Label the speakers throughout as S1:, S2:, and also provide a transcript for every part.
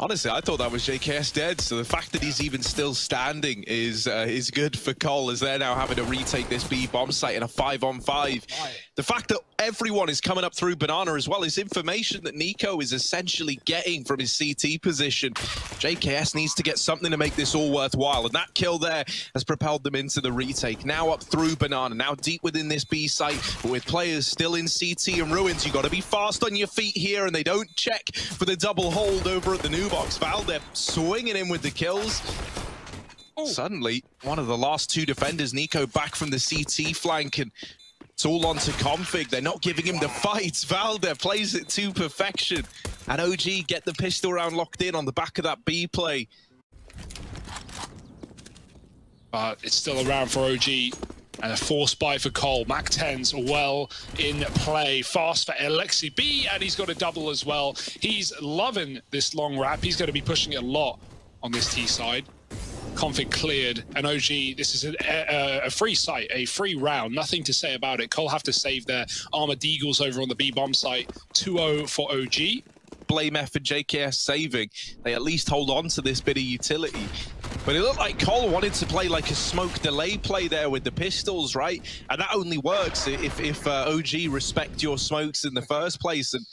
S1: Honestly, I thought that was JKS dead, so the fact that he's even still standing is good for Cole, as they're now having to retake this B bomb site in a 5-on-5. The fact that everyone is coming up through Banana as well is information that Nico is essentially getting from his CT position. JKS needs to get something to make this all worthwhile, and that kill there has propelled them into the retake. Now up through Banana, now deep within this B site, but with players still in CT and Ruins, you got to be fast on your feet here, and they don't check for the double hold over at the new box. Valde swinging in with the kills. Ooh. Suddenly, one of the last two defenders, Nico, back from the CT flank, and it's all on to Config. They're not giving him the fights. Valde plays it to perfection, and OG get the pistol round locked in on the back of that B play.
S2: But it's still around for OG. And a force buy for Cole. Mac 10's well in play. Fast for Alexi B, and he's got a double as well. He's loving this long wrap. He's going to be pushing it a lot on this T side. Config cleared, and OG, this is a free site, a free round. Nothing to say about it. Cole have to save their Armored Eagles over on the B bomb site. 2-0 for OG.
S1: Blame F and JKS saving. They at least hold on to this bit of utility. But it looked like Cole wanted to play like a smoke delay play there with the pistols, right? And that only works if OG respect your smokes in the first place. And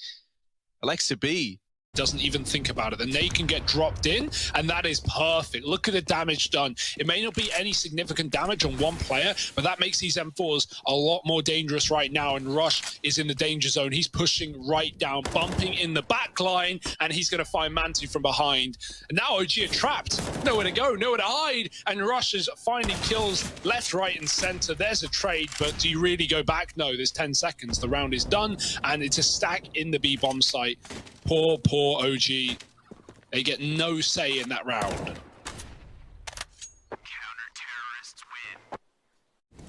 S1: Alexa B
S2: doesn't even think about it. The nade can get dropped in, and that is perfect. Look at the damage done. It may not be any significant damage on one player, but that makes these M4s a lot more dangerous right now, and Rush is in the danger zone. He's pushing right down, bumping in the back line, and he's going to find Mantu from behind. And now OG are trapped. Nowhere to go, nowhere to hide, and Rush is finding kills left, right, and center. There's a trade, but do you really go back? No, there's 10 seconds. The round is done, and it's a stack in the B bomb site. Poor OG. They get no say in that round.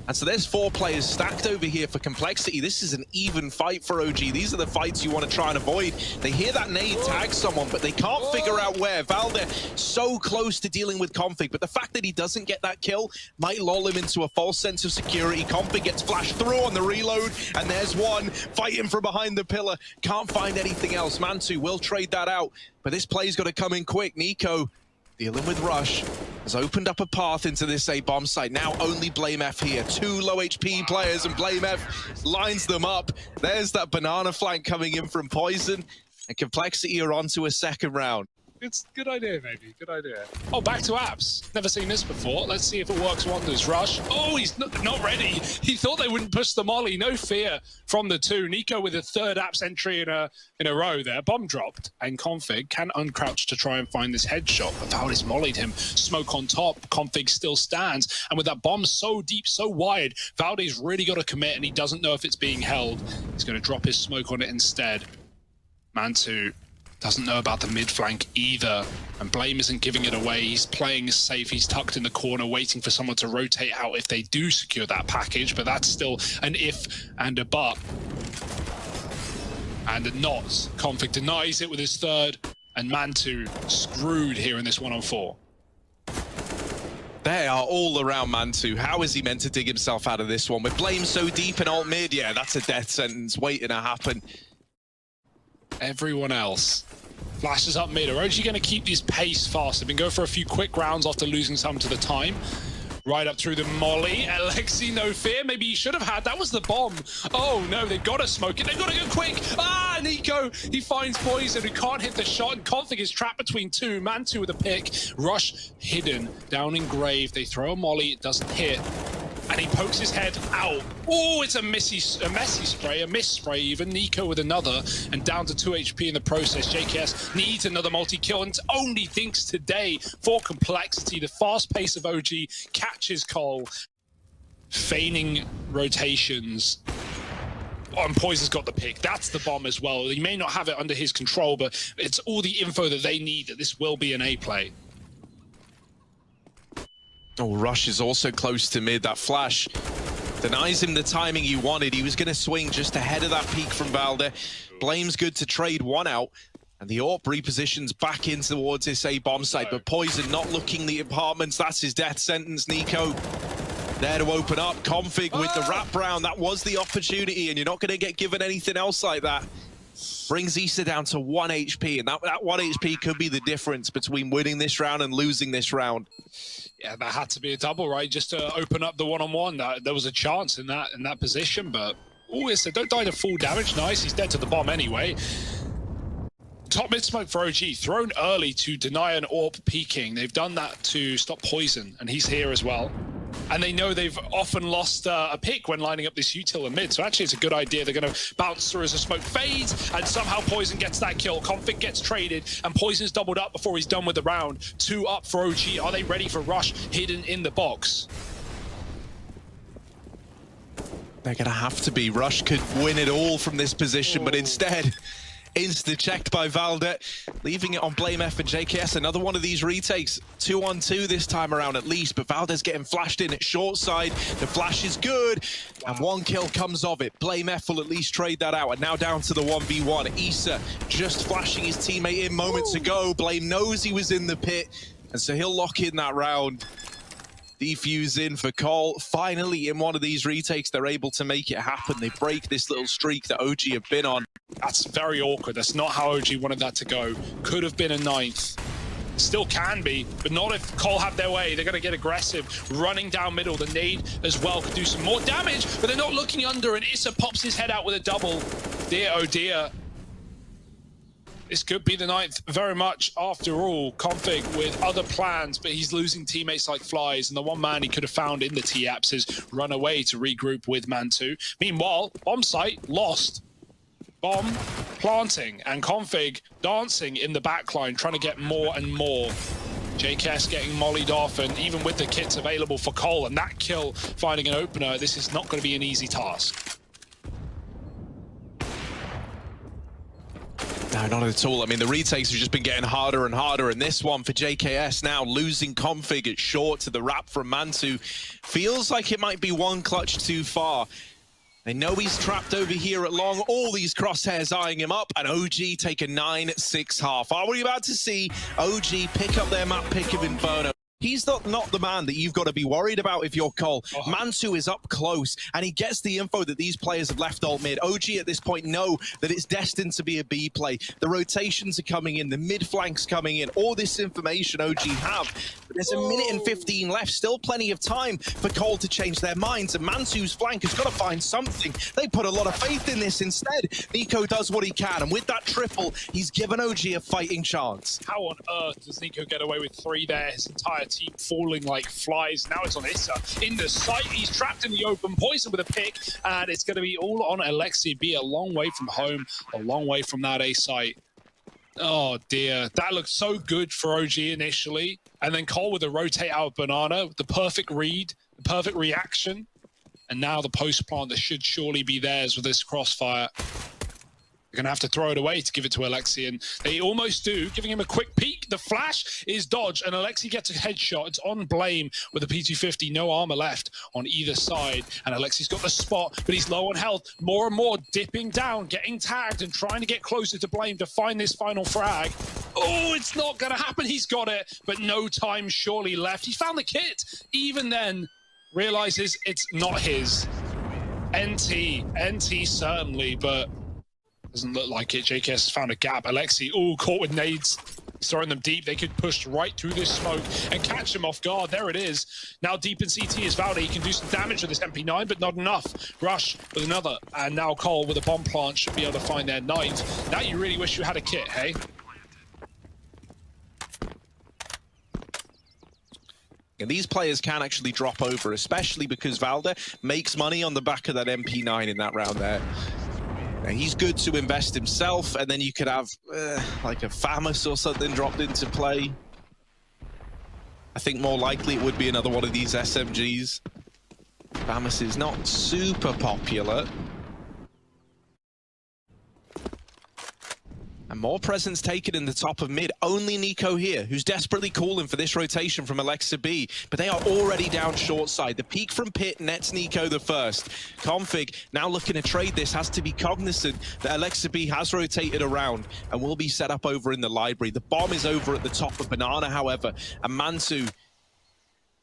S1: And so there's 4 players stacked over here for Complexity. This is an even fight for OG. These are the fights you want to try and avoid. They hear that nade tag someone, but they can't figure out where. Valde so close to dealing with Config, but the fact that he doesn't get that kill might lull him into a false sense of security. Config gets flashed through on the reload, and there's one fighting from behind the pillar. Can't find anything else. Mantu will trade that out, but this play's got to come in quick. Nico, dealing with Rush, has opened up a path into this A bomb site. Now only Blame F here. 2 low HP players, and Blame F lines them up. There's that banana flank coming in from Poison, and Complexity are on to a second round.
S2: It's a good idea, maybe. Good idea. Oh, back to apps. Never seen this before. Let's see if it works wonders. Rush. Oh, he's not ready. He thought they wouldn't push the molly. No fear from the two. Nico with a third apps entry in a row there. Bomb dropped. And Config can uncrouch to try and find this headshot. But Valde's mollied him. Smoke on top. Config still stands. And with that bomb so deep, so wide, Valde's really got to commit, and he doesn't know if it's being held. He's going to drop his smoke on it instead. Mantu doesn't know about the mid flank either, and Blame isn't giving it away. He's playing safe. He's tucked in the corner, waiting for someone to rotate out if they do secure that package, but that's still an if and a but. And a not. Config denies it with his third, and Mantu screwed here in this 1-on-4.
S1: They are all around Mantu. How is he meant to dig himself out of this one? With Blame so deep in alt mid, yeah, that's a death sentence waiting to happen.
S2: Everyone else flashes up mid. Are OG going to keep this pace fast? They've been going for a few quick rounds after losing some to the time. Right up through the molly. Alexi, no fear. Maybe he should have had. That was the bomb. Oh, no, they've got to smoke it. They've got to go quick. Ah, Nico, he finds Poison, who can't hit the shot, and Config is trapped between two. Mantu with a pick. Rush hidden down in grave. They throw a molly. It doesn't hit. And he pokes his head out. Oh, it's a messy spray, a miss spray even. Nico with another, and down to 2 HP in the process. JKS needs another multi-kill, and only thinks today for Complexity. The fast pace of OG catches Cole. Feigning rotations. Oh, and Poison's got the pick. That's the bomb as well. He may not have it under his control, but it's all the info that they need that this will be an A play.
S1: Oh, Rush is also close to mid. That flash denies him the timing he wanted. He was going to swing just ahead of that peak from Valde. Blame's good to trade one out, and the AWP repositions back in towards this A bomb site, but Poison not looking the apartments. That's his death sentence. Nico there to open up. Config with the wrap round. That was the opportunity, and you're not going to get given anything else like that. brings Issa down to 1 HP, and that 1 HP could be the difference between winning this round and losing this round.
S2: Yeah, that had to be a double, right? Just to open up the one-on-one. There was a chance in that position, but oh, Issa, don't die to full damage. Nice, he's dead to the bomb anyway. Top mid smoke for OG, thrown early to deny an AWP peeking. They've done that to stop Poison, and he's here as well. And they know they've often lost a pick when lining up this util in mid, so actually it's a good idea. They're going to bounce through as the smoke fades, and somehow Poison gets that kill. Config gets traded, and Poison's doubled up before he's done with the round. 2 up for OG. Are they ready for Rush hidden in the box?
S1: They're going to have to be. Rush could win it all from this position, but instead, insta-checked by Valde, leaving it on Blame F and JKS. Another one of these retakes. 2-on-2 this time around at least, but Valde's getting flashed in at short side. The flash is good, and 1 kill comes of it. Blame F will at least trade that out, and now down to the 1v1. Issa just flashing his teammate in moments ago. Blame knows he was in the pit, and so he'll lock in that round. Defuse in for Cole. Finally, in one of these retakes, they're able to make it happen. They break this little streak that OG have been on.
S2: That's very awkward. That's not how OG wanted that to go. Could have been a 9th. Still can be, but not if Cole have their way. They're going to get aggressive, running down middle. The nade as well could do some more damage, but they're not looking under, and Issa pops his head out with a double. Dear, oh dear. This could be the 9th very much after all. Config with other plans, but he's losing teammates like flies, and the one man he could have found in the T-Apps has run away to regroup with Man2. Meanwhile, bomb site lost. Bomb planting, and Config dancing in the backline, trying to get more and more. JKS getting mollied off, and even with the kits available for Cole and that kill finding an opener, this is not going to be an easy task.
S1: No, not at all. I mean, the retakes have just been getting harder and harder, and this one for JKS now losing Config at short to the wrap from Man2. Feels like it might be one clutch too far. They know he's trapped over here at long. All these crosshairs eyeing him up, and OG take a 9-6 half. Are we about to see OG pick up their map pick of Inferno? He's not the man that you've got to be worried about if you're Cole. Man2 is up close, and he gets the info that these players have left alt mid. OG at this point know that it's destined to be a B play. The rotations are coming in, the mid flank's coming in. All this information OG have. But there's a minute and 15 left, still plenty of time for Cole to change their minds, and Man2's flank has got to find something. They put a lot of faith in this instead. NiKo does what he can, and with that triple, he's given OG a fighting chance.
S2: How on earth does NiKo get away with 3 there? His entire team falling like flies. Now it's on Issa in the site. He's trapped in the open. Poison with a pick, and it's going to be all on Alexi. Be a long way from home, a long way from that A site. Oh dear, that looked so good for OG initially, and then Cole with a rotate out banana, the perfect read, the perfect reaction, and now the post plant that should surely be theirs with this crossfire. They're going to have to throw it away to give it to Alexi, and they almost do, giving him a quick peek. The flash is dodged, and Alexi gets a headshot. It's on Blame with a P250, no armor left on either side, and Alexi's got the spot, but he's low on health. More and more dipping down, getting tagged, and trying to get closer to Blame to find this final frag. Oh, it's not going to happen. He's got it, but no time surely left. He's found the kit. Even then, realizes it's not his. NT certainly, but doesn't look like it. JKS has found a gap. Alexi, caught with nades. He's throwing them deep. They could push right through this smoke and catch him off guard. There it is. Now deep in CT is Valde. He can do some damage with this MP9, but not enough. Rush with another. And now Cole with a bomb plant should be able to find their 9th. Now you really wish you had a kit, hey?
S1: And these players can actually drop over, especially because Valde makes money on the back of that MP9 in that round there. Now, he's good to invest himself, and then you could have like a FAMAS or something dropped into play. I think more likely it would be another one of these SMGs. FAMAS is not super popular. And more presence taken in the top of mid. Only NiKo here, who's desperately calling for this rotation from Alexa B. But they are already down short side. The peak from pit nets NiKo the first. Config, now looking to trade this, has to be cognizant that Alexa B has rotated around and will be set up over in the library. The bomb is over at the top of Banana, however. And Man2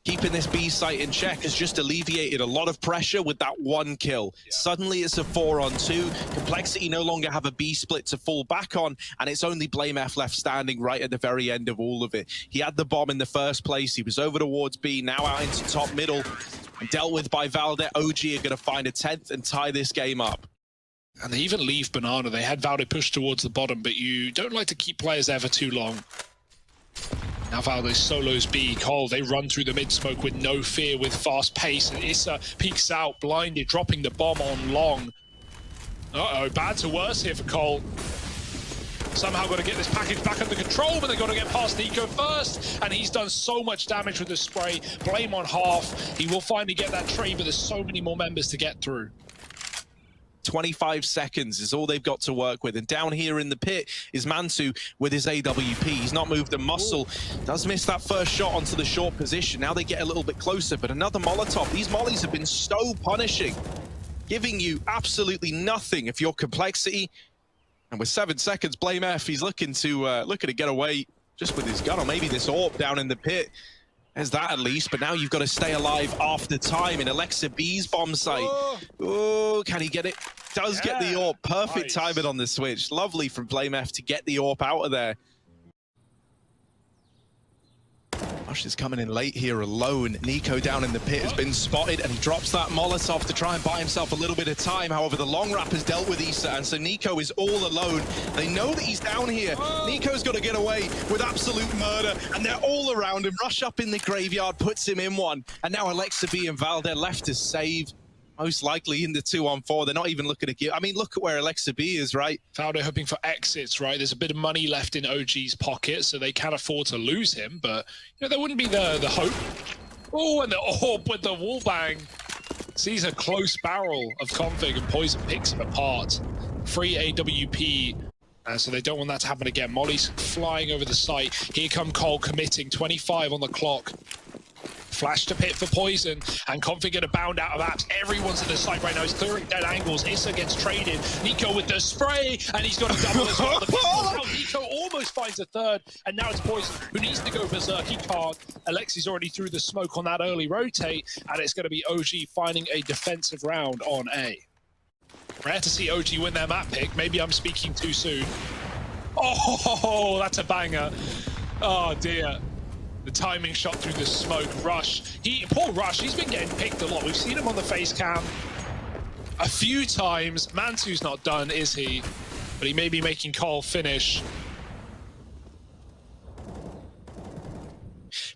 S1: Keeping this B site in check has just alleviated a lot of pressure with that one kill. Yeah. Suddenly it's a 4-on-2. Complexity no longer have a B split to fall back on, and it's only BlameF left standing right at the very end of all of it. He had the bomb in the first place. He was over towards B, now out into top middle. And dealt with by Valde. OG are going to find a 10th and tie this game up.
S2: And they even leave Banana. They had Valde push towards the bottom, but you don't like to keep players there for too long. Now Valde solos B. Cole, they run through the mid-smoke with no fear, with fast pace. And Issa peeks out, blinded, dropping the bomb on long. Uh-oh, bad to worse here for Cole. Somehow got to get this package back under control, but they got to get past Nico first. And he's done so much damage with the spray. Blame on half. He will finally get that trade, but there's so many more members to get through.
S1: 25 seconds is all they've got to work with. And down here in the pit is Mantu with his AWP. He's not moved a muscle. Does miss that first shot onto the short position. Now they get a little bit closer, but another Molotov. These mollies have been so punishing, giving you absolutely nothing if you're Complexity. And with 7 seconds, BlameF, he's looking to get away just with his gun, or maybe this AWP down in the pit. There's that at least, but now you've got to stay alive after time in Alexa B's bomb site. Oh, can he get it? Does get the AWP. Perfect timing on the switch. Lovely from BlameF to get the AWP out of there. Rush is coming in late here alone. Nico down in the pit has been spotted, and he drops that Molotov to try and buy himself a little bit of time. However, the long wrap has dealt with Issa, and so Nico is all alone. They know that he's down here. Nico's got to get away with absolute murder, and they're all around him. Rush up in the graveyard, puts him in one, and now Alexa B and Valde left to save. Most likely in the 2-on-4. They're not even looking to give. I mean, look at where Alexa B is, right?
S2: Valde hoping for exits, right? There's a bit of money left in OG's pocket, so they can afford to lose him, but you know, there wouldn't be the hope. Oh, and the AWP with the wallbang. Sees a close barrel of Config, and Poison picks him apart. Free AWP. So they don't want that to happen again. Molly's flying over the site. Here come Cole committing, 25 on the clock. Flash to pit for Poison, and Config gonna bound out of apps. Everyone's at the site right now. He's clearing dead angles. Issa gets traded. Nico with the spray, and he's got a double as well. Now Nico almost finds a third, and now it's Poison who needs to go berserk. He can't. Alexi's already threw the smoke on that early rotate, and it's gonna be OG finding a defensive round on A. Rare to see OG win their map pick. Maybe I'm speaking too soon. Oh, that's a banger. Oh dear. The timing shot through the smoke. Rush. Poor Rush, he's been getting picked a lot. We've seen him on the face cam a few times. Mantu's not done, is he? But he may be making Cole finish.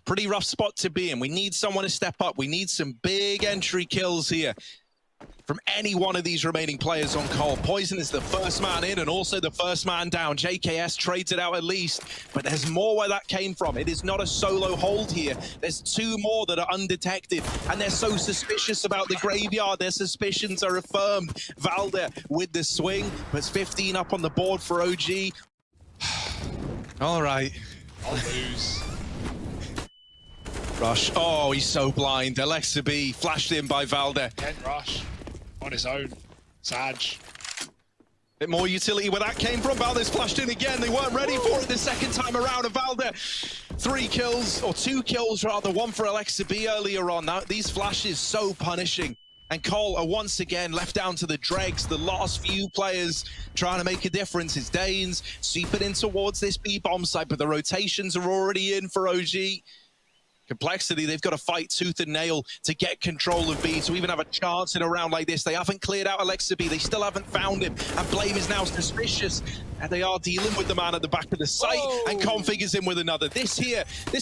S1: Pretty rough spot to be in. We need someone to step up. We need some big entry kills here from any one of these remaining players on Cole. Poison is the first man in and also the first man down. JKS trades it out at least, but there's more where that came from. It is not a solo hold here. There's 2 more that are undetected, and they're so suspicious about the graveyard. Their suspicions are affirmed. Valde with the swing, puts 15 up on the board for OG. All right.
S2: I'll lose.
S1: Rush. Oh, he's so blind. Alexa B flashed in by Valde.
S2: Again, Rush. On his own. Sag.
S1: Bit more utility where that came from. Valde's flashed in again. They weren't ready for it the second time around. And Valde, 3 kills, or 2 kills rather. 1 for Alexa B earlier on. Now, these flashes so punishing. And Cole are once again left down to the dregs. The last few players trying to make a difference. It's Danes sweeping in towards this B bomb site, but the rotations are already in for OG. Complexity, they've got to fight tooth and nail to get control of B, to even have a chance in a round like this. They haven't cleared out Alexa B. They still haven't found him. And Blame is now suspicious. And they are dealing with the man at the back of the site. And Config is in with another. This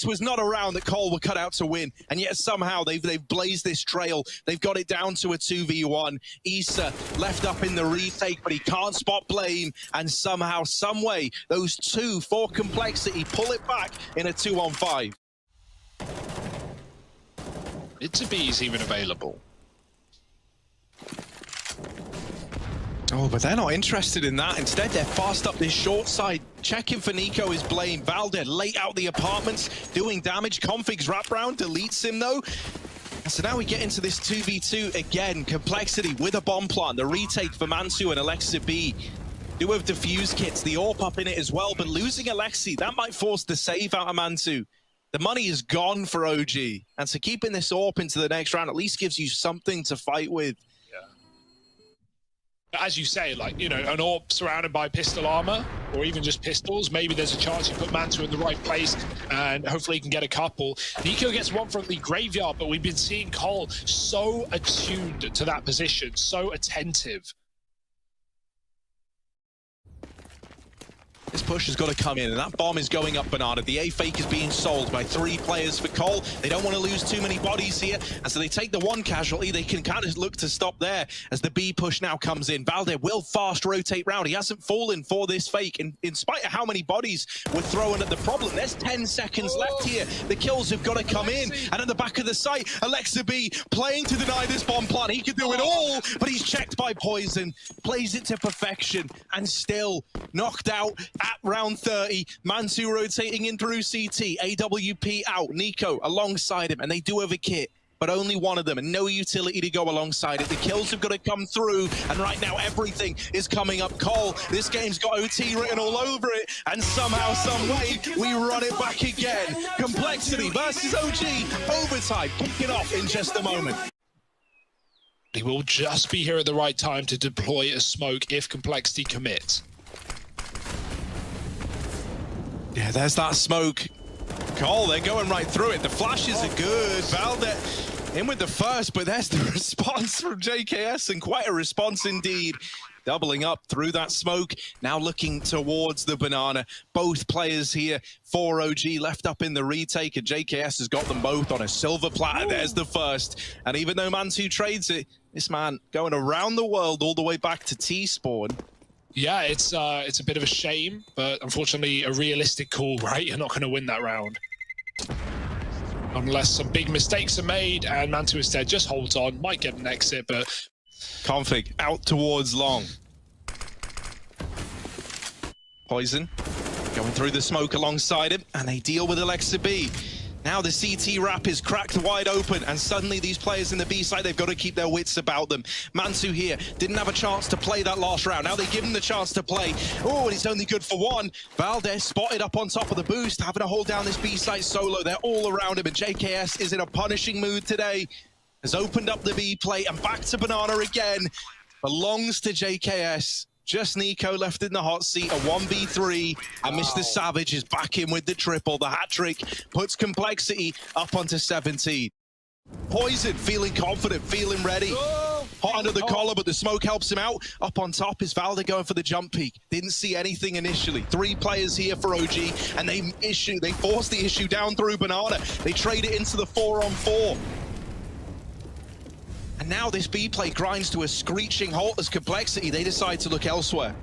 S1: was not a round that Cole were cut out to win. And yet somehow they've blazed this trail. They've got it down to a 2v1. Issa left up in the retake, but he can't spot Blame. And somehow, some way, those 2 for Complexity pull it back in a 2-on-5.
S2: It's a B is even available.
S1: Oh, but they're not interested in that. Instead, they're fast up this short side. Checking for Nico is Blame. Valde late out the apartments, doing damage. Config's wraparound deletes him, though. And so now we get into this 2v2 again. Complexity with a bomb plant. The retake for Mantu and Alexa B. Do have defuse kits, the AWP up in it as well. But losing Alexi, that might force the save out of Mantu. The money is gone for OG. And so keeping this AWP into the next round at least gives you something to fight with.
S2: As you say, like, you know, an AWP surrounded by pistol armor, or even just pistols, maybe there's a chance you put Mantu in the right place, and hopefully he can get a couple. NiKo gets one from the graveyard, but we've been seeing Cole so attuned to that position, so attentive.
S1: This push has got to come in, and that bomb is going up Banana. The A-fake is being sold by 3 players for Cole. They don't want to lose too many bodies here, and so they take the one casualty. They can kind of look to stop there as the B push now comes in. Valde will fast rotate round. He hasn't fallen for this fake, and in spite of how many bodies were thrown at the problem, there's 10 seconds left here. The kills have got to come in, and at the back of the site, Alexa B playing to deny this bomb plan. He could do it all, but he's checked by Poison, plays it to perfection, and still knocked out at round 30. Mantu rotating in through CT, AWP out, NiKo alongside him, and they do have a kit, but only one of them, and no utility to go alongside it. The kills have got to come through, and right now everything is coming up Cole. This game's got OT written all over it, and somehow, some way, we run it back again. Complexity versus OG, overtime, kicking off in just a moment.
S2: He will just be here at the right time to deploy a smoke if Complexity commits.
S1: Yeah, there's that smoke. Cole, they're going right through it. The flashes are good. Valde in with the first, but there's the response from JKS, and quite a response indeed. Doubling up through that smoke, now looking towards the Banana. Both players here for OG left up in the retake, and JKS has got them both on a silver platter. Ooh. There's the first. And even though Mantu trades it, this man going around the world all the way back to T-Spawn.
S2: Yeah, it's a bit of a shame, but unfortunately a realistic call, right? You're not going to win that round. Unless some big mistakes are made, and Mantu instead just holds on, might get an exit, but...
S1: Config out towards long. Poison going through the smoke alongside him, and they deal with Alexa B. Now the CT wrap is cracked wide open, and suddenly these players in the B side, they've got to keep their wits about them. Mantu here didn't have a chance to play that last round. Now they give him the chance to play. Oh, and he's only good for one. Valde spotted up on top of the boost, having to hold down this B side solo. They're all around him, and JKS is in a punishing mood today. Has opened up the B plate, and back to Banana again. Belongs to JKS. Just NiKo left in the hot seat, a 1v3, and Mr. Savage is back in with the triple. The hat trick puts Complexity up onto 17. Poison feeling confident, feeling ready. Hot under the collar, but the smoke helps him out. Up on top is Valde going for the jump peak. Didn't see anything initially. 3 players here for OG, and they force the issue down through Banana. They trade it into the 4-on-4. And now this B play grinds to a screeching halt as Complexity, they decide to look elsewhere.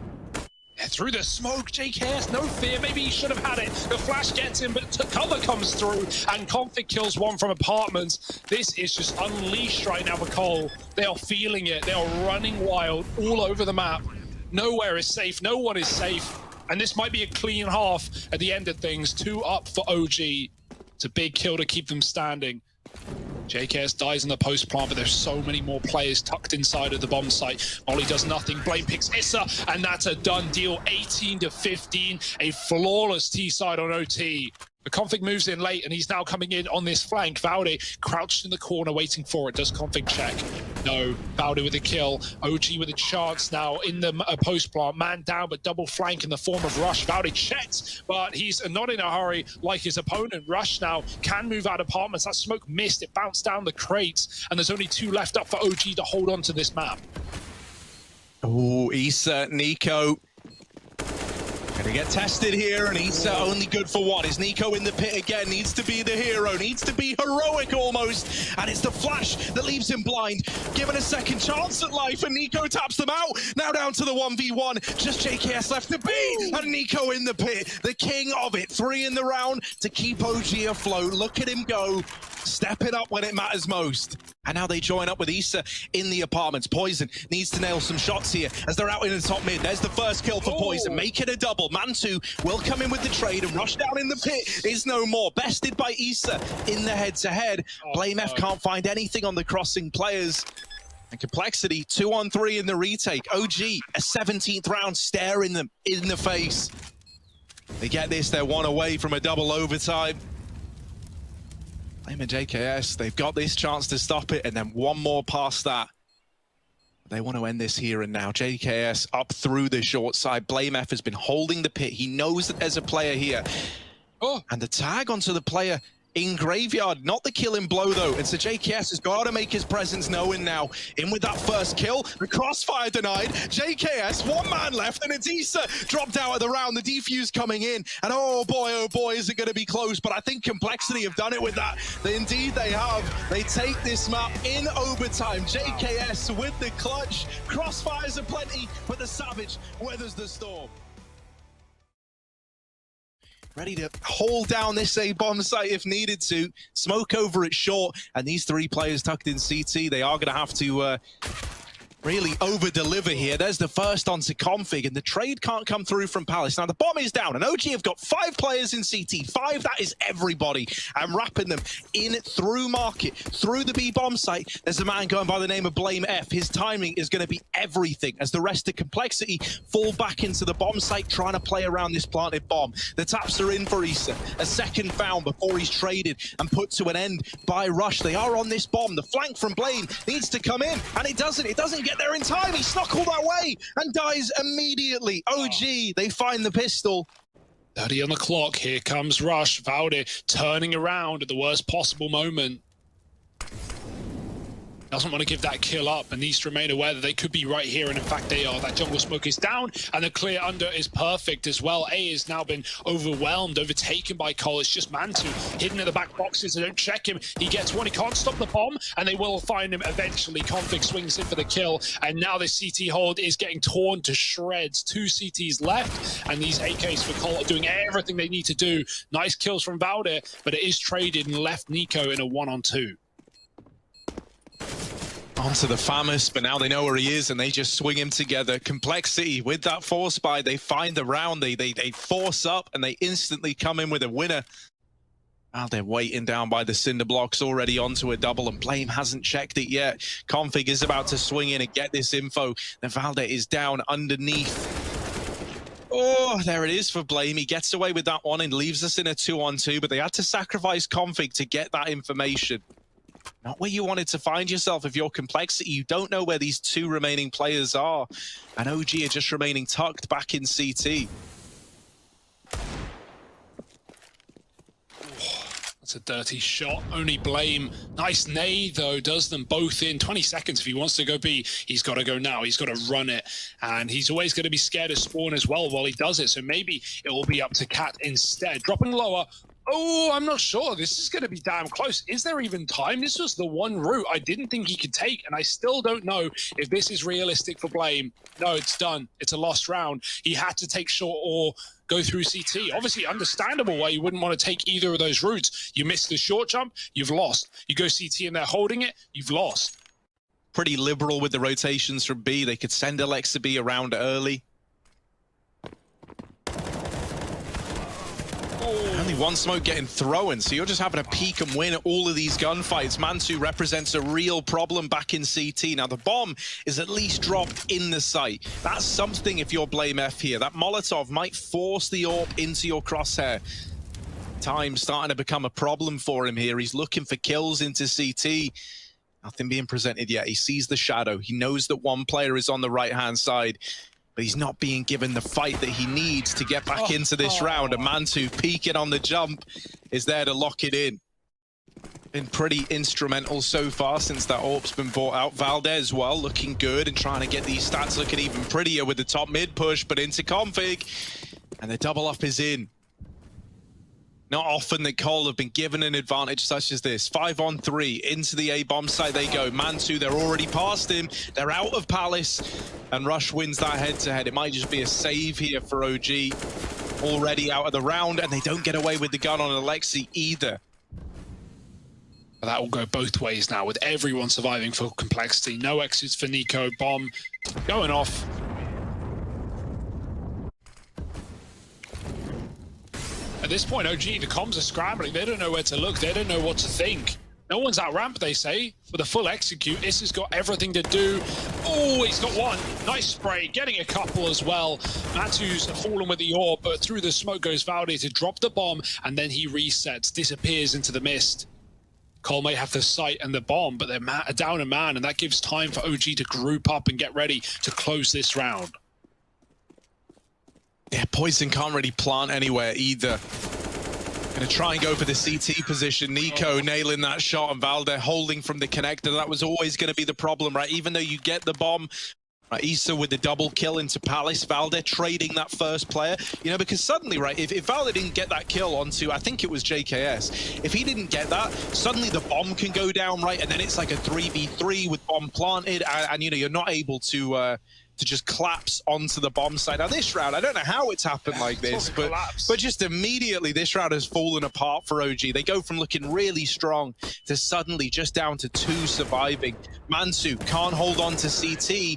S2: Yeah, through the smoke, JKS, no fear. Maybe he should have had it. The flash gets him, but cover comes through, and Config kills one from apartments. This is just unleashed right now for Cole. They are feeling it. They are running wild all over the map. Nowhere is safe. No one is safe. And this might be a clean half at the end of things. 2 up for OG. It's a big kill to keep them standing. JKS dies in the post plant, but there's so many more players tucked inside of the bomb site. Molly does nothing. Blame picks Issa, and that's a done deal. 18-15, a flawless T side on OT. The Config moves in late, and he's now coming in on this flank. Valde crouched in the corner waiting for it. Does Config check? No. Valde with a kill. OG with a chance now in the post plant. Man down, but double flank in the form of Rush. Valde checks, but he's not in a hurry like his opponent. Rush now can move out apartments. That smoke missed. It bounced down the crates, and there's only 2 left up for OG to hold on to this map.
S1: Oh, Issa, NiKo. Gonna get tested here, and Issa only good for 1. Is NiKo in the pit again? Needs to be the hero, needs to be heroic almost, and it's the flash that leaves him blind. Given a second chance at life, and NiKo taps them out. Now down to the 1v1, just JKS left to be, and NiKo in the pit, the king of it. 3 in the round to keep OG afloat. Look at him go, stepping up when it matters most. And now they join up with Issa in the apartments. Poison needs to nail some shots here as they're out in the top mid. There's the first kill for Poison. Make it a double. Mantu will come in with the trade, and Rush down in the pit is no more. Bested by Issa in the head-to-head. Blame F can't find anything on the crossing players. And Complexity, 2-on-3 in the retake. OG, a 17th round staring them in the face. They get this, they're 1 away from a double overtime. Blame and JKS, they've got this chance to stop it, and then one more past that. They want to end this here and now. JKS up through the short side. Blame F has been holding the pit. He knows that there's a player here.
S2: Oh.
S1: And the tag onto the player in Graveyard, not the killing blow though. And so JKS has got to make his presence known now. In with that first kill, the crossfire denied. JKS, one man left, and Adisa dropped out of the round. The defuse coming in, and oh boy, is it going to be close? But I think Complexity have done it with that. Indeed they have. They take this map in overtime. JKS with the clutch. Crossfires aplenty, but the Savage weathers the storm. Ready to hold down this A-bomb site if needed to. Smoke over it short, and these three players tucked in CT, they are going to have to really over-deliver here. There's the first onto Config, and the trade can't come through from Palace. Now, the bomb is down, and OG have got 5 players in CT. 5, that is everybody. I'm wrapping them in through market, through the B-bomb site. There's a man going by the name of Blame F. His timing is going to be everything as the rest of Complexity fall back into the bomb site, trying to play around this planted bomb. The taps are in for Issa. A second found before he's traded and put to an end by Rush. They are on this bomb. The flank from Blame needs to come in, and it doesn't. It doesn't get there in time. He snuck all that way and dies immediately. OG, they find the pistol.
S2: 30 on the clock. Here comes Rush. Valde turning around at the worst possible moment. Doesn't want to give that kill up and needs to remain aware that they could be right here, and in fact they are. That jungle smoke is down and the clear under is perfect as well. A has now been overwhelmed, overtaken by Cole. It's just Mantu hidden in the back boxes. They don't check him. He gets one. He can't stop the bomb, and they will find him eventually. Config swings in for the kill, and now the CT hold is getting torn to shreds. 2 CTs left, and these AKs for Cole are doing everything they need to do. Nice kills from Valde, but it is traded and left Nico in a 1-on-2.
S1: Onto the Famous, but now they know where he is and they just swing him together. Complexity with that force buy, they find the round, they force up and they instantly come in with a winner. Well, they're waiting down by the cinder blocks, already onto a double, and Blame hasn't checked it yet. Config is about to swing in and get this info. Then Valde is down underneath. Oh, there it is for Blame. He gets away with that one and leaves us in a 2-on-2, but they had to sacrifice Config to get that information. Not where you wanted to find yourself if you're Complexity. You don't know where these 2 remaining players are. And OG are just remaining tucked back in CT.
S2: That's a dirty shot. Only Blame. Nice nade, though, does them both in 20 seconds. If he wants to go B, he's got to go now. He's got to run it. And he's always going to be scared of spawn as well while he does it. So maybe it will be up to Cat instead. Dropping lower. Oh, I'm not sure. This is going to be damn close. Is there even time? This was the one route I didn't think he could take, and I still don't know if this is realistic for Blame. No, it's done. It's a lost round. He had to take short or go through CT. Obviously, understandable why you wouldn't want to take either of those routes. You miss the short jump, you've lost. You go CT and they're holding it, you've lost.
S1: Pretty liberal with the rotations from B. They could send Alexa B around early. Only one smoke getting thrown, so you're just having to peek and win all of these gunfights. Mantu represents a real problem back in CT. Now, the bomb is at least dropped in the site. That's something if you're Blame F here. That Molotov might force the AWP into your crosshair. Time's starting to become a problem for him here. He's looking for kills into CT. Nothing being presented yet. He sees the shadow. He knows that one player is on the right-hand side, but he's not being given the fight that he needs to get back into this round. And Mantu peeking on the jump is there to lock it in. Been pretty instrumental so far since that AWP's been bought out. Valdez, well, looking good and trying to get these stats looking even prettier with the top mid push, but into Config. And the double up is in. Not often that Cole have been given an advantage such as this. 5-on-3 into the A-bomb site they go. Mantu, they're already past him. They're out of Palace. And Rush wins that head-to-head. It might just be a save here for OG. Already out of the round, and they don't get away with the gun on Alexi either.
S2: That will go both ways now, with everyone surviving for Complexity. No exits for Nico. Bomb going off. At this point, OG, the comms are scrambling. They don't know where to look. They don't know what to think. No one's out ramp, they say, for the full execute. Issa's got everything to do. Oh, he's got one. Nice spray, getting a couple as well. Matu's fallen with the AWP, but through the smoke goes Valde to drop the bomb, and then he resets, disappears into the mist. Cole may have the sight and the bomb, but they're down a man, and that gives time for OG to group up and get ready to close this round.
S1: Yeah, Poison can't really plant anywhere either. Gonna try and go for the CT position. Nico nailing that shot, and Valde holding from the connector. That was always going to be the problem, right? Even though you get the bomb, right, Issa with the double kill into Palace, Valde trading that first player. You know, because suddenly, right, if Valde didn't get that kill onto, I think it was JKS, if he didn't get that, suddenly the bomb can go down, right? And then it's like a 3v3 with bomb planted, and you know, you're not able to just collapse onto the bomb site. Now this round, I don't know how it's happened like this, but just immediately this round has fallen apart for OG. They go from looking really strong to suddenly just down to 2 surviving. Mansu can't hold on to CT,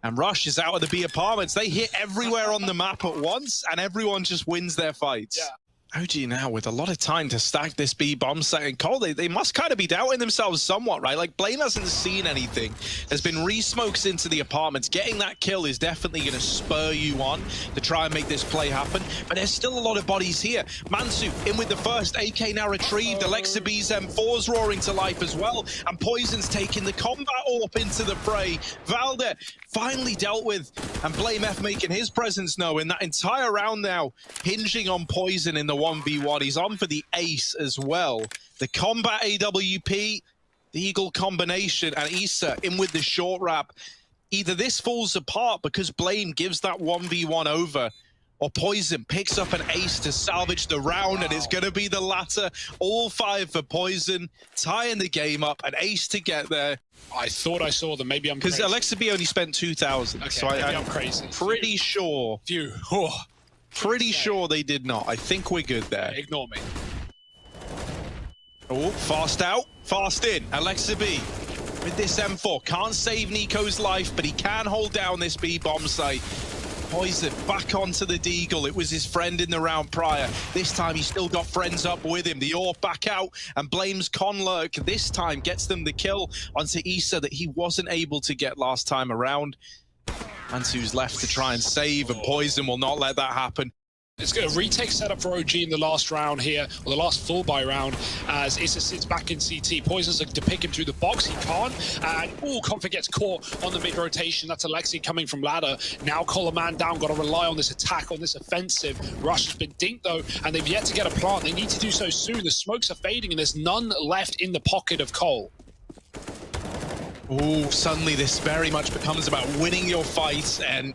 S1: and Rush is out of the B apartments. They hit everywhere on the map at once, and everyone just wins their fights.
S2: Yeah.
S1: OG now with a lot of time to stack this B bomb site, and Cole, they must kind of be doubting themselves somewhat, right? Like, Blame hasn't seen anything. There's been re-smokes into the apartments. Getting that kill is definitely going to spur you on to try and make this play happen, but there's still a lot of bodies here. Mansu in with the first, AK now retrieved. Alexa B's M4's roaring to life as well, and Poison's taking the combat AWP into the fray. Valde finally dealt with, and Blame F making his presence known. That entire round now hinging on Poison in the 1v1. He's on for the ace as well. The combat AWP, the Eagle combination, and Issa in with the short wrap. Either this falls apart because Blame gives that 1v1 over, or Poison picks up an ace to salvage the round, and it's going to be the latter. All 5 for Poison, tying the game up, an ace to get there.
S2: I thought I saw them. Maybe I'm crazy.
S1: Because Alexa B only spent 2,000,
S2: okay,
S1: so
S2: I'm crazy.
S1: Pretty sure.
S2: Phew. Oh.
S1: Pretty sure they did not. I think we're good there.
S2: Ignore me.
S1: Oh, fast out, fast in. Alexa B with this M4. Can't save Nico's life, but he can hold down this B bomb site. Poison back onto the Deagle. It was his friend in the round prior. This time he's still got friends up with him. The AWP back out, and Blames Conlurk this time gets them the kill onto Issa that he wasn't able to get last time around. Mansu's left to try and save, and Poison will not let that happen.
S2: It's a retake setup for OG in the last round here, or the last full buy round, as Issa sits back in CT. Poison's looking to pick him through the box. He can't, and Config gets caught on the mid-rotation. That's Alexi coming from ladder. Now Cole a man down, got to rely on this attack, on this offensive. Rush has been dinked though, and they've yet to get a plant. They need to do so soon. The smokes are fading, and there's none left in the pocket of Cole.
S1: Oh, suddenly this very much becomes about winning your fight and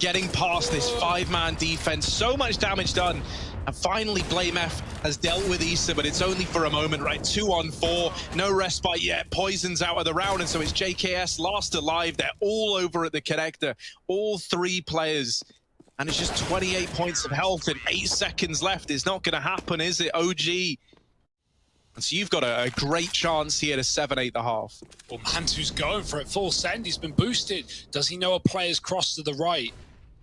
S1: getting past this 5-man defense. So much damage done. And finally, Blame F has dealt with Issa, but it's only for a moment, right? 2 on 4, no respite yet. Poison's out of the round, and so it's JKS last alive. They're all over at the connector, all 3 players. And it's just 28 points of health and 8 seconds left. It's not going to happen, is it, OG? And so you've got a great chance here to 7-8 the half.
S2: Well, Mansu's going for it. Full send. He's been boosted. Does he know a player's crossed to the right?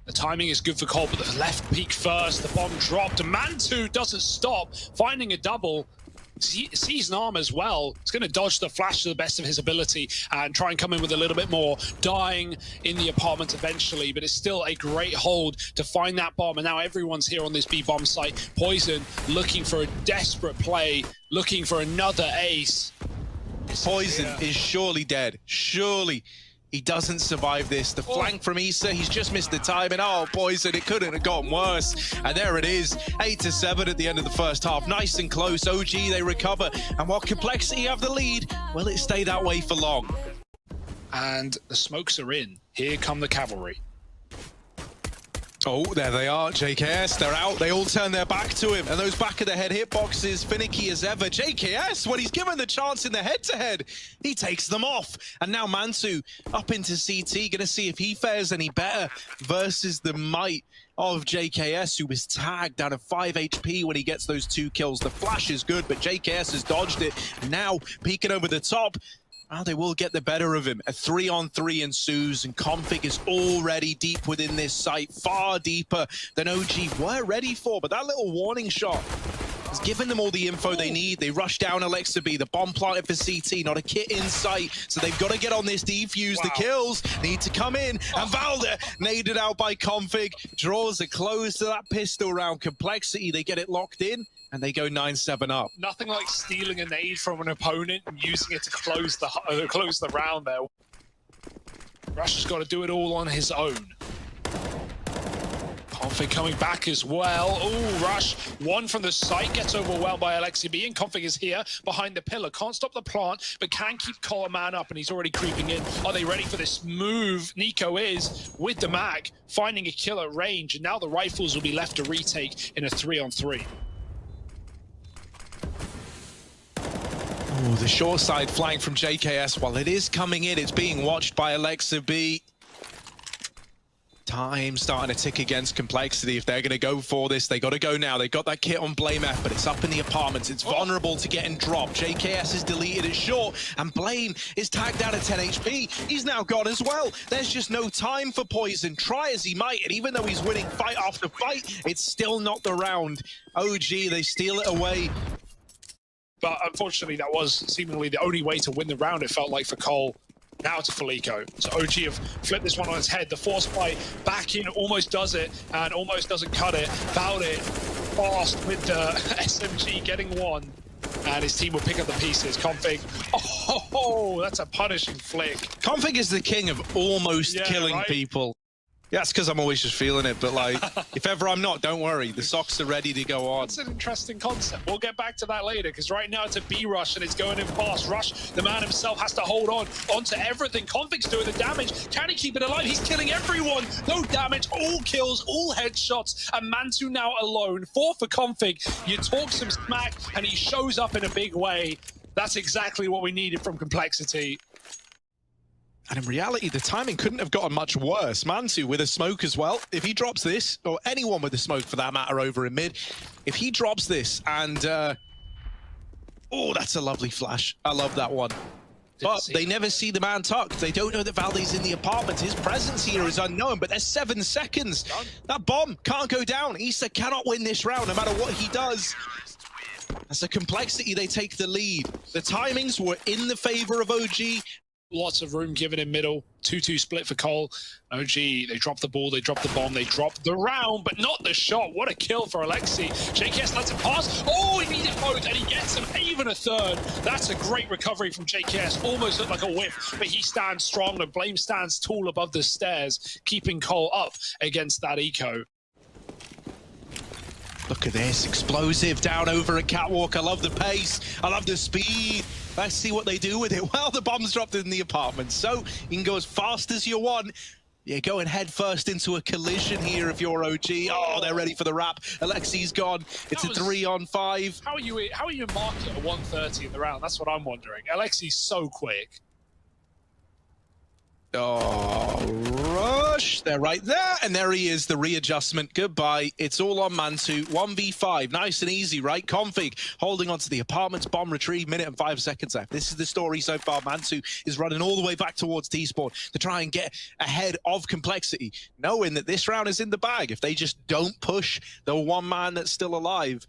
S2: The timing is good for Cole, but the left peak first. The bomb dropped. And Mansu doesn't stop, finding a double. Sees an arm as well. He's going to dodge the flash to the best of his ability and try and come in with a little bit more. Dying in the apartment eventually, but it's still a great hold to find that bomb. And now everyone's here on this B bomb site. Poison looking for a desperate play, looking for another ace.
S1: Poison is surely dead. Surely he doesn't survive this. The flank from Issa, he's just missed the timing. Oh, Poison, it couldn't have gotten worse. And there it is, 8-7 at the end of the first half. Nice and close. OG, they recover. And while Complexity have the lead, will it stay that way for long?
S2: And the smokes are in. Here come the cavalry.
S1: Oh, there they are, JKS, they're out. They all turn their back to him, and those back of the head hitboxes, finicky as ever. JKS, when he's given the chance in the head-to-head, he takes them off. And now Mansu up into CT, gonna see if he fares any better versus the might of JKS, who was tagged down to 5 HP when he gets those 2 kills. The flash is good, but JKS has dodged it. Now, peeking over the top, well, they will get the better of him. A 3-on-3 ensues, and Config is already deep within this site, far deeper than OG were ready for. But that little warning shot He's given them all the info they need. They rush down Alexa B, the bomb planted for CT, not a kit in sight, so they've got to get on this defuse. The kills need to come in, and Valder naded out by Config, draws a close to that pistol round. Complexity, they get it locked in, and they go 9-7 up.
S2: Nothing like stealing a nade from an opponent and using it to close the round there. Rush has got to do it all on his own. Config coming back as well. Oh, Rush, one from the site, gets overwhelmed by Alexi B, and Config is here behind the pillar. Can't stop the plant, but can keep Cole a man up, and he's already creeping in. Are they ready for this move? Nico is, with the mag, finding a kill at range, and now the rifles will be left to retake in a 3-on-3.
S1: Oh, the short side flank from JKS. While it is coming in, it's being watched by Alexa B. Time starting to tick against Complexity. If they're going to go for this, they got to go now. They got that kit on Blame F, but it's up in the apartments. It's vulnerable to getting dropped. JKS is deleted it short, and Blame is tagged out at 10 HP. He's now gone as well. There's just no time for Poison. Try as he might, and even though he's winning fight after fight, it's still not the round. OG, they steal it away.
S2: But unfortunately, that was seemingly the only way to win the round, it felt like, for Cole. Now to Felico. So OG have flipped this one on its head. The force fight back in almost does it, and almost doesn't cut it. Fouled it fast with the SMG getting one. And his team will pick up the pieces. Config. Oh, that's a punishing flick.
S1: Config is the king of almost killing people. Yeah, it's because I'm always just feeling it, but like, if ever I'm not, don't worry. The socks are ready to go on.
S2: That's an interesting concept. We'll get back to that later, because right now it's a B rush and it's going in fast. Rush, the man himself, has to hold on onto everything. Config's doing the damage. Can he keep it alive? He's killing everyone. No damage, all kills, all headshots, and Mantu now alone. 4 for Config. You talk some smack and he shows up in a big way. That's exactly what we needed from Complexity.
S1: And in reality, the timing couldn't have gotten much worse. Mantu with a smoke as well. If he drops this, or anyone with a smoke for that matter over in mid, if he drops this and, oh, that's a lovely flash. I love that one. But they never see the man tucked. They don't know that Valde's in the apartment. His presence here is unknown, but there's 7 seconds. That bomb can't go down. Issa cannot win this round no matter what he does. That's a Complexity. They take the lead. The timings were in the favor of OG.
S2: Lots of room given in middle. 2-2 split for Cole. OG, they drop the ball, they drop the bomb, they drop the round, but not the shot. What a kill for Alexi. JKS lets it pass. Oh, he needed both, and he gets him even a third. That's a great recovery from JKS. Almost looked like a whiff, but he stands strong, and Blame stands tall above the stairs, keeping Cole up against that eco.
S1: Look at this, explosive down over a catwalk. I love the pace, I love the speed. Let's see what they do with it. Well, the bomb's dropped in the apartment, so you can go as fast as you want. You're going head first into a collision here if you're OG. Oh, they're ready for the wrap. Alexi's gone. It's a 3-on-5.
S2: How are you marking at 1:30 in the round? That's what I'm wondering. Alexi's so quick.
S1: Oh, Rush. They're right there. And there he is, the readjustment. Goodbye. It's all on Mantu. 1v5. Nice and easy, right? Config holding onto the apartments. Bomb retrieve. Minute and 5 seconds left. This is the story so far. Mantu is running all the way back towards T-Spawn to try and get ahead of Complexity, knowing that this round is in the bag. If they just don't push the one man that's still alive.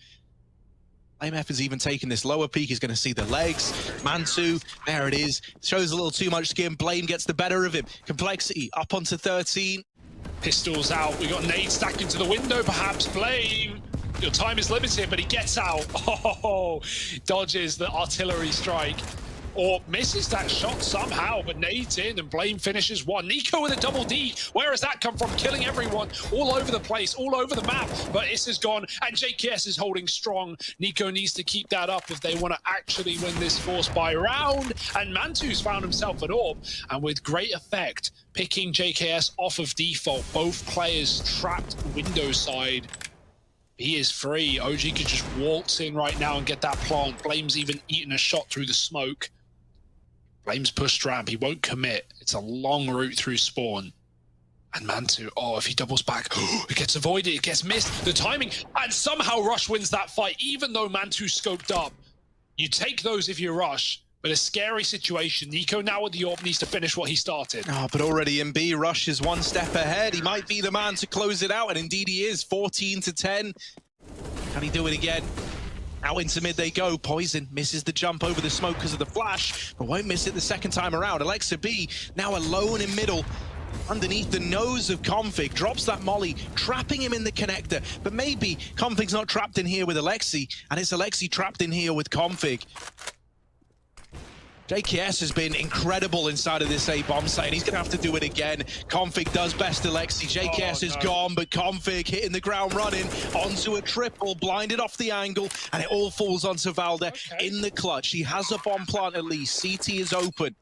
S1: IMF is even taking this lower peak. He's going to see the legs. Mantu, there it is. Shows a little too much skin. Blame gets the better of him. Complexity up onto 13.
S2: Pistols out. We got nade stacked into the window, perhaps. Blame. Your time is limited, but he gets out. Oh, dodges the artillery strike. Or misses that shot somehow, but nades in and Blame finishes one. Nico with a double D. Where has that come from? Killing everyone all over the place, all over the map. But Issa's gone, and JKS is holding strong. Nico needs to keep that up if they want to actually win this force by round. And Mantu's found himself an orb, and with great effect, picking JKS off of default. Both players trapped window side. He is free. OG could just waltz in right now and get that plant. Blame's even eaten a shot through the smoke. Blame's pushed ramp. He won't commit. It's a long route through spawn. And Mantu, oh, if he doubles back, it gets avoided, it gets missed. The timing, and somehow Rush wins that fight, even though Mantu scoped up. You take those if you rush, but a scary situation. Nico now with the orb needs to finish what he started.
S1: Oh, but already in B, Rush is one step ahead. He might be the man to close it out, and indeed he is. 14-10. Can he do it again? Out into mid they go. Poison misses the jump over the smoke because of the flash, but won't miss it the second time around. Alexa B now alone in middle, underneath the nose of Config, drops that molly, trapping him in the connector. But maybe Config's not trapped in here with Alexi, and it's Alexi trapped in here with Config. JKS has been incredible inside of this A bomb site, and he's gonna have to do it again. Config does best Alexi. JKS is gone, but Config hitting the ground running onto a triple, blinded off the angle, and it all falls onto Valde in the clutch. He has a bomb plant at least. CT is open.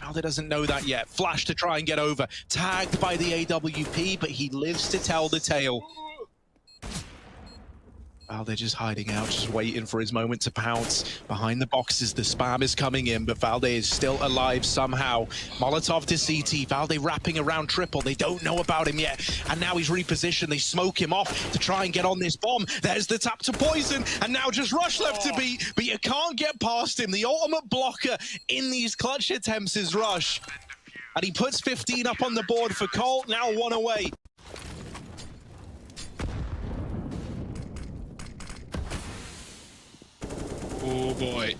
S1: Valde doesn't know that yet. Flash to try and get over. Tagged by the AWP, but he lives to tell the tale. Valde just hiding out, just waiting for his moment to pounce. Behind the boxes, the spam is coming in, but Valde is still alive somehow. Molotov to CT, Valde wrapping around triple. They don't know about him yet, and now he's repositioned. They smoke him off to try and get on this bomb. There's the tap to Poison, and now just Rush left to beat, but you can't get past him. The ultimate blocker in these clutch attempts is Rush, and he puts 15 up on the board for Colt, now 1 away.
S2: Oh boy.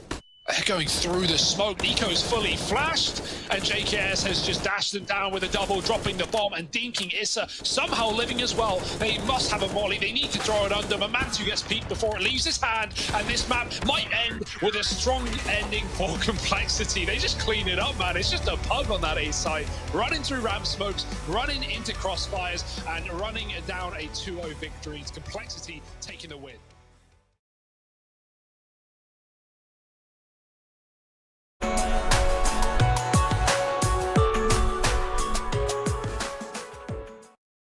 S2: They're going through the smoke. Nico's fully flashed, and JKS has just dashed them down with a double, dropping the bomb and dinking Issa, somehow living as well. They must have a molly. They need to throw it under. Mamantu gets peeked before it leaves his hand, and this map might end with a strong ending for Complexity. They just clean it up, man. It's just a pug on that A side, running through ramp smokes, running into crossfires, and running down a 2-0 victory. It's Complexity taking the win.